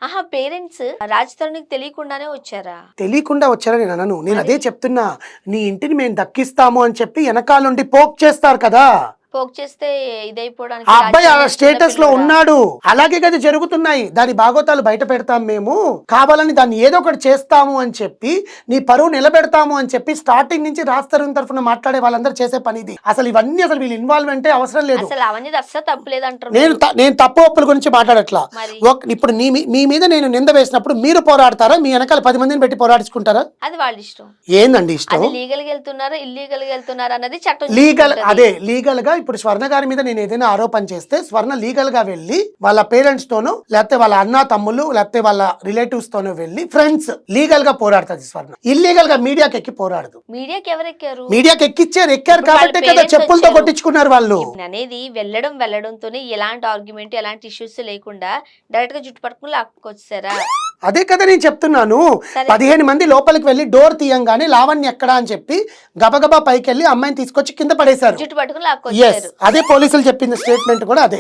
ఆహా! పేరెంట్స్ రాజ్ తరుణ్‌కి తెలియకుండానే వచ్చారా? తెలియకుండా వచ్చారని నేను అనను. నేను అదే చెప్తున్నా. నీ ఇంటిని మేము దక్కిస్తాము అని చెప్పి వెనకాల నుండి పోక్ చేస్తారు కదా. పోక్ చేస్తే ఇదైపోవడానికి ఆ రాజ్ అబ్బాయి ఆ తరుణ్ చిన్న స్టేటస్ లో పిల్లోడా? ఉన్నాడు. అలాగే కదా జరుగుతున్నాయి. దాని బాగోతాలు బయట పెడతాం మేము. కావాలని దాన్ని ఏదో ఒకటి చేస్తాము అని చెప్పి నీ పరువు నిలబెడతాము అని చెప్పి స్టార్టింగ్ నుంచి రాజ్ తరుణ్ తరఫున మాట్లాడే వాళ్ళందరూ చేసే పని ఇది. అసలు ఇవన్నీ అసలు వీళ్ళ ఇన్వాల్వ్మెంటే అవసరం లేదు. అసలు అవన్నీది అస్సలు తప్పులేదంటారు నేను మీరు. నేను తప్పు ఒప్పుల గురించి మాట్లాడట్లా. మరి ఇప్పుడు మీ మీద నేను నింద వేసినప్పుడు మీరు పోరాడతారా? మీ వెనకాల 10 మందిని పెట్టి పోరాడించుకుంటారా? అది వాళ్ళ ఇష్టం. ఏందండి ఇష్టం? అది లీగల్‌గా వెళ్తున్నారా, ఇల్లీగల్‌గా వెళ్తున్నారా అన్నది చట్టం లీగల్ చూసుకుంటది. అదే లీగల్ గా ఇప్పుడు స్వర్ణ గారి మీద నేను ఏదైనా ఆరోపణ చేస్తే స్వర్ణ లీగల్ గా వెళ్ళి వాళ్ళ పేరెంట్స్ తోనో లేకపోతే వాళ్ళ అన్న తమ్ముళ్ళు లేకపోతే వాళ్ళ రిలేటివ్స్ తోనో వెళ్ళి ఫ్రెండ్స్ లీగల్ గా పోరాడుతుంది స్వర్ణ. ఇల్లీగల్ గా మీడియాకి ఎక్కి పోరాడదు. మీడియాకి ఎవరెక్కారు? మీడియాకి ఎక్కారు ఇప్పుడు వాళ్ళ కాబట్టే కదా parents చెప్పులతో వచ్చారు. కొట్టించుకున్నారు వాళ్ళు. అనేది వెళ్ళడంతోనే ఎలాంటి ఆర్గ్యుమెంట్, ఎలాంటి ఇష్యూస్ లేకుండా డైరెక్ట్ గా జుట్టు పట్టుకుని లాక్కొచ్చారా? అదే కదా నేను చెప్తున్నాను. సరే. 15 మంది లోపలికి వెళ్ళి డోర్ తీయంగానే లావణ్య ఎక్కడా అని చెప్పి గబగబా పైకి వెళ్ళి అమ్మాయిని తీసుకొచ్చి కింద పడేశారు. జుట్టు పట్టుకుని ఎస్ లాక్కొచ్చారు. అదే పోలీసులు చెప్పింది స్టేట్మెంట్ కూడా అదే.